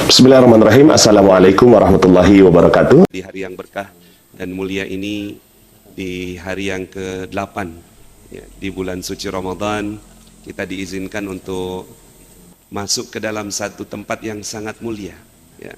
Bismillahirrahmanirrahim. Assalamualaikum warahmatullahi wabarakatuh. Di hari yang berkah dan mulia ini, di hari yang ke-8 ya, di bulan suci Ramadan, kita diizinkan untuk masuk ke dalam satu tempat yang sangat mulia ya.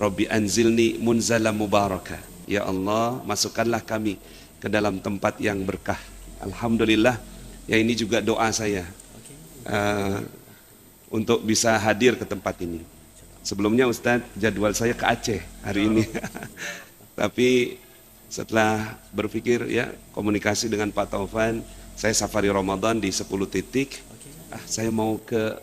Rabbi anzilni munzala mubarakah. Ya Allah, masukkanlah kami ke dalam tempat yang berkah. Alhamdulillah, ya ini juga doa saya untuk bisa hadir ke tempat ini. Sebelumnya Ustadz, jadwal saya ke Aceh hari ini. Tapi setelah berpikir ya, komunikasi dengan Pak Taufan, saya safari Ramadan di 10 titik. Saya mau ke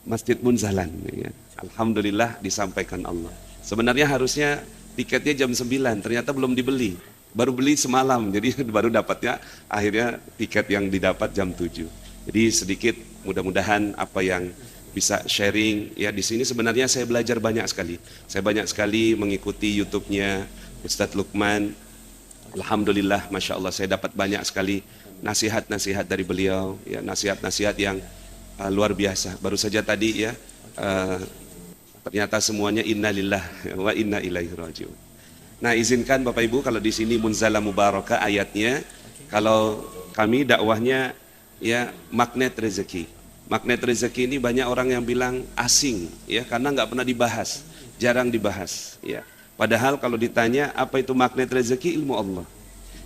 Masjid Munzalan ya. Alhamdulillah disampaikan Allah. Sebenarnya harusnya tiketnya jam 9, ternyata belum dibeli. Baru beli semalam, jadi baru dapatnya akhirnya tiket yang didapat jam 7. Jadi sedikit mudah-mudahan apa yang bisa sharing ya, di sini sebenarnya saya belajar banyak sekali. Saya banyak sekali mengikuti YouTube-nya Ustadz Lukman. Alhamdulillah, Masya Allah, saya dapat banyak sekali nasihat-nasihat dari beliau ya, nasihat-nasihat yang luar biasa. Baru saja tadi ya, ternyata semuanya innalillah wa inna ilaihi rajiun. Nah, izinkan Bapak Ibu, kalau di sini munzala mubarakah ayatnya, kalau kami dakwahnya ya magnet rezeki. Magnet rezeki ini banyak orang yang bilang asing ya, karena nggak pernah dibahas, jarang dibahas ya. Padahal kalau ditanya apa itu magnet rezeki, ilmu Allah.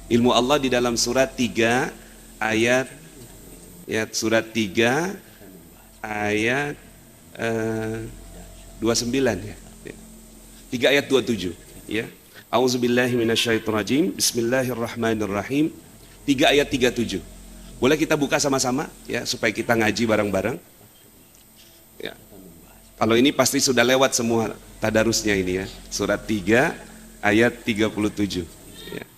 Ilmu Allah di dalam surat 3 ayat ya, surat 3 ayat 29 ya. 3 ayat 27 ya. Auzubillahi minasyaitonirrajim. Bismillahirrahmanirrahim. 3 ayat 37. Boleh kita buka sama-sama ya, supaya kita ngaji bareng-bareng. Ya. Kalau ini pasti sudah lewat semua tadarusnya ini ya. Surat 3 ayat 37. Ya.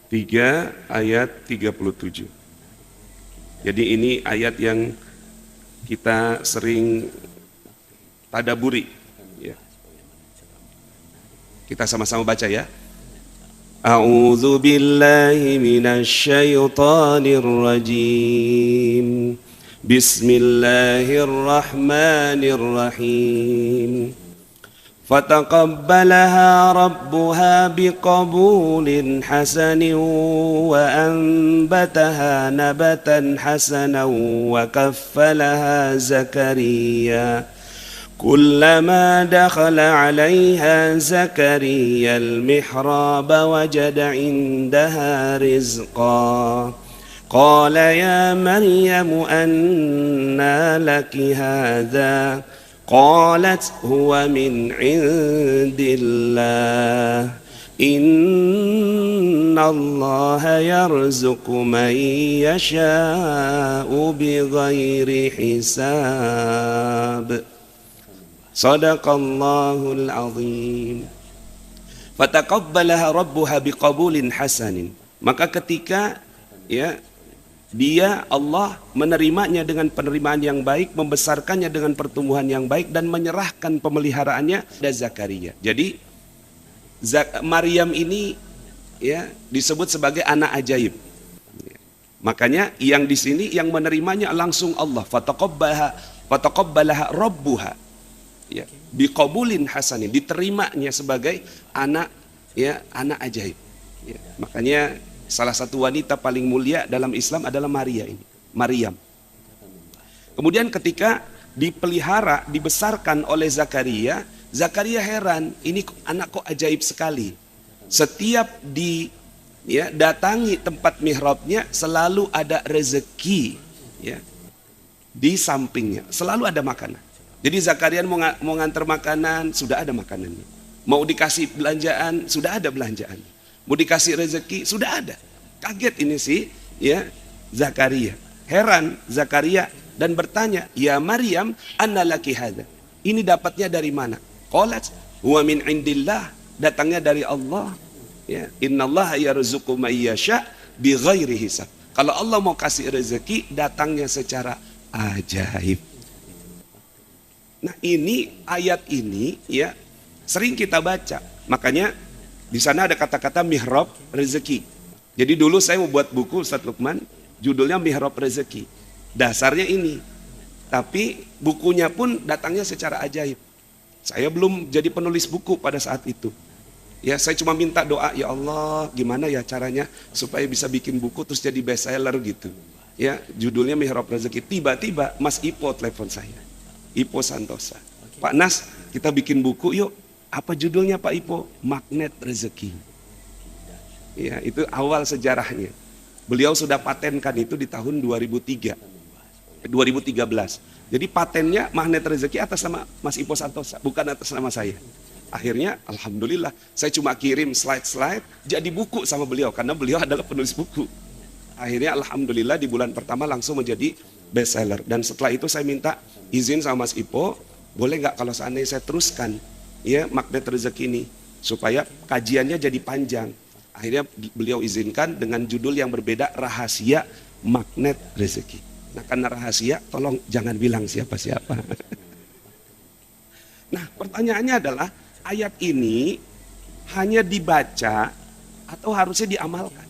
3 ayat 37. Jadi ini ayat yang kita sering tadaburi ya. Kita sama-sama baca ya. A'udzu billahi minasyaitonir rajim. Bismillahirrahmanirrahim. Fataqabbalaha rabbuha biqabulin hasanin wa anbataha nabatan hasanan wa kaffalaha Zakaria. كلما دخل عليها زكريا المحراب وجد عندها رزقا قال يا مريم أنى لك هذا قالت هو من عند الله إن الله يرزق من يشاء بغير حساب Sadaqallahul azim. Fataqabbalaha rabbuha biqabulin hasanin. Maka ketika ya, dia Allah menerimanya dengan penerimaan yang baik, membesarkannya dengan pertumbuhan yang baik, dan menyerahkan pemeliharaannya pada Zakaria. Jadi Maryam ini ya disebut sebagai anak ajaib. Makanya yang di sini yang menerimanya langsung Allah. Fataqabbalaha rabbuha ya, biqabulin hasanin, diterimanya sebagai anak ya, anak ajaib ya. Makanya salah satu wanita paling mulia dalam Islam adalah Maryam. Kemudian ketika dipelihara, dibesarkan oleh Zakaria, Zakaria heran, ini anak kok ajaib sekali. Setiap datangi tempat mihrabnya selalu ada rezeki ya, di sampingnya selalu ada makanan. Jadi Zakaria mau ngantar makanan, sudah ada makanannya. Mau dikasih belanjaan, sudah ada belanjaan. Mau dikasih rezeki, sudah ada. Kaget ini sih ya Zakaria. Heran Zakaria dan bertanya, "Ya Maryam, anna laki hadza?" Ini dapatnya dari mana? Qalat, "Huwa min indillah." Datangnya dari Allah. Ya, innallaha yarzuqu may yasha bighairi hisab. Kalau Allah mau kasih rezeki, datangnya secara ajaib. Nah, ini ayat ini ya sering kita baca. Makanya Di sana ada kata-kata mihrab rezeki. Jadi dulu saya mau buat buku Ustaz Lukman, judulnya Mihrab Rezeki. Dasarnya ini. Tapi bukunya pun datangnya secara ajaib. Saya belum jadi penulis buku pada saat itu. Ya, saya cuma minta doa, ya Allah, gimana ya caranya supaya bisa bikin buku terus jadi bestseller gitu. Ya, judulnya Mihrab Rezeki. Tiba-tiba Mas Ipo telepon saya. Ipo Santosa. Pak Nas, kita bikin buku yuk. Apa judulnya Pak Ipo? Magnet Rezeki. Ya, itu awal sejarahnya. Beliau sudah patenkan itu di tahun 2013. Jadi patennya Magnet Rezeki atas nama Mas Ipo Santosa, bukan atas nama saya. Akhirnya alhamdulillah saya cuma kirim slide-slide jadi buku sama beliau karena beliau adalah penulis buku. Akhirnya alhamdulillah di bulan pertama langsung menjadi bestseller. Dan setelah itu saya minta izin sama Mas Ipo, boleh nggak kalau seandainya saya teruskan ya Magnet Rezeki ini supaya kajiannya jadi panjang. Akhirnya beliau izinkan dengan judul yang berbeda, Rahasia Magnet Rezeki. Nah, karena rahasia, tolong jangan bilang siapa-siapa. Nah, pertanyaannya adalah, ayat ini hanya dibaca atau harusnya diamalkan?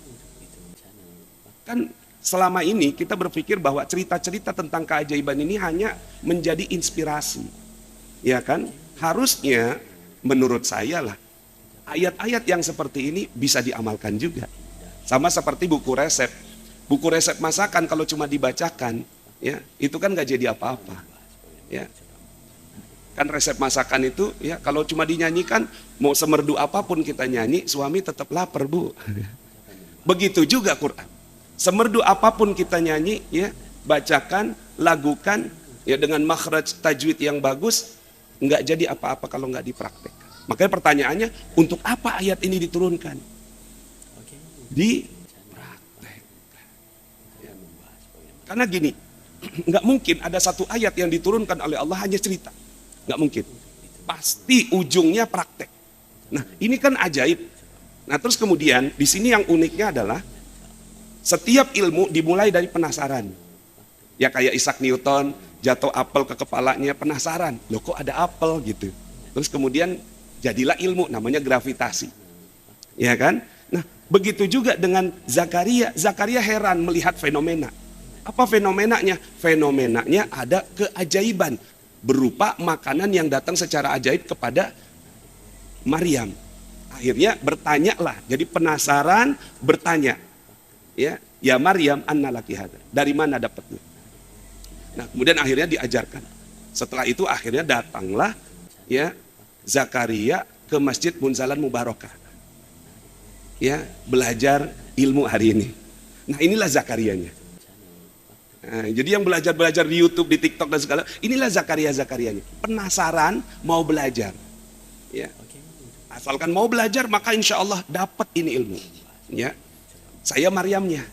Kan selama ini kita berpikir bahwa cerita-cerita tentang keajaiban ini hanya menjadi inspirasi. Ya kan? Harusnya, menurut saya lah, ayat-ayat yang seperti ini bisa diamalkan juga. Sama seperti buku resep. Buku resep masakan kalau cuma dibacakan, ya itu kan nggak jadi apa-apa. Ya, kan resep masakan itu, ya kalau cuma dinyanyikan, mau semerdu apapun kita nyanyi, suami tetap lapar bu. Begitu juga Quran. Semerdu apapun kita nyanyi, ya bacakan, lagukan, ya dengan makhraj tajwid yang bagus, nggak jadi apa-apa kalau nggak dipraktekkan. Makanya pertanyaannya, untuk apa ayat ini diturunkan? Dipraktekkan. Ya. Karena gini, nggak mungkin ada satu ayat yang diturunkan oleh Allah hanya cerita. Nggak mungkin. Pasti ujungnya praktek. Nah, ini kan ajaib. Nah, terus kemudian di sini yang uniknya adalah setiap ilmu dimulai dari penasaran. Ya kayak Isaac Newton, jatuh apel ke kepalanya, penasaran. Loh kok ada apel gitu. Terus kemudian jadilah ilmu, namanya gravitasi. Ya kan? Nah, begitu juga dengan Zakaria. Zakaria heran melihat fenomena. Apa fenomenanya? Fenomenanya ada keajaiban. Berupa makanan yang datang secara ajaib kepada Maryam. Akhirnya bertanyalah. Jadi penasaran, bertanya. Ya Maryam, anna laki hadza. Dari mana dapatnya? Nah, kemudian akhirnya diajarkan. Setelah itu akhirnya datanglah ya Zakaria ke Masjid Munzalan Mubarakah. Ya, belajar ilmu hari ini. Nah, inilah Zakarianya. Nah, jadi yang belajar-belajar di YouTube, di TikTok dan segala, inilah Zakarianya. Penasaran, mau belajar. Ya. Asalkan mau belajar, maka insya Allah dapat ini ilmu. Ya. Saya Maryamnya.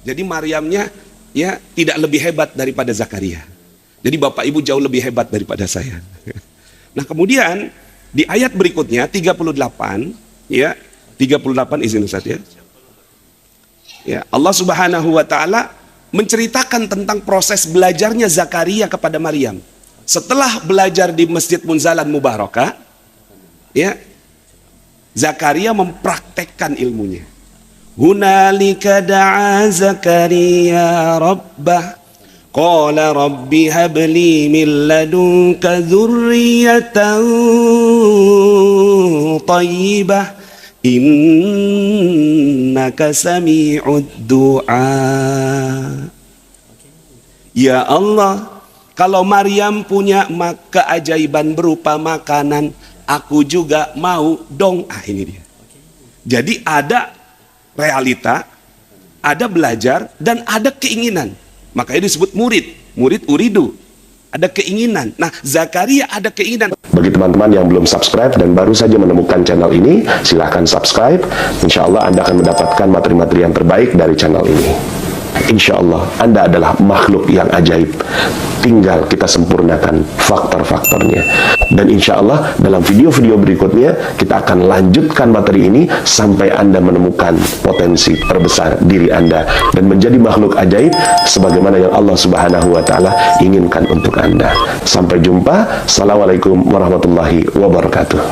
Jadi Maryamnya ya tidak lebih hebat daripada Zakaria. Jadi Bapak Ibu jauh lebih hebat daripada saya. Nah, kemudian di ayat berikutnya 38 ya, 38 izin Ustaz ya. Ya, Allah Subhanahu wa taala menceritakan tentang proses belajarnya Zakaria kepada Maryam. Setelah belajar di Masjid Munzalan Mubarakah, ya, Zakaria mempraktekkan ilmunya. Hunalika da'a Zakaria rabbah qala rabbi habli min ladunka dzurriyyatan thayyibah innaka sami'ud du'a. Ya Allah, kalau Maryam punya keajaiban berupa makanan, aku juga mau dong. Ini dia. Jadi ada realita, ada belajar, dan ada keinginan. Makanya disebut murid uridu. Ada keinginan. Nah, Zakaria ada keinginan. Bagi teman-teman yang belum subscribe dan baru saja menemukan channel ini, silahkan subscribe. Insya Allah Anda akan mendapatkan materi-materi yang terbaik dari channel ini. Insya Allah Anda adalah makhluk yang ajaib. Tinggal kita sempurnakan faktor-faktornya. Dan insya Allah dalam video-video berikutnya kita akan lanjutkan materi ini sampai Anda menemukan potensi terbesar diri Anda dan menjadi makhluk ajaib sebagaimana yang Allah Subhanahu wa taala inginkan untuk Anda. Sampai jumpa. Assalamualaikum warahmatullahi wabarakatuh.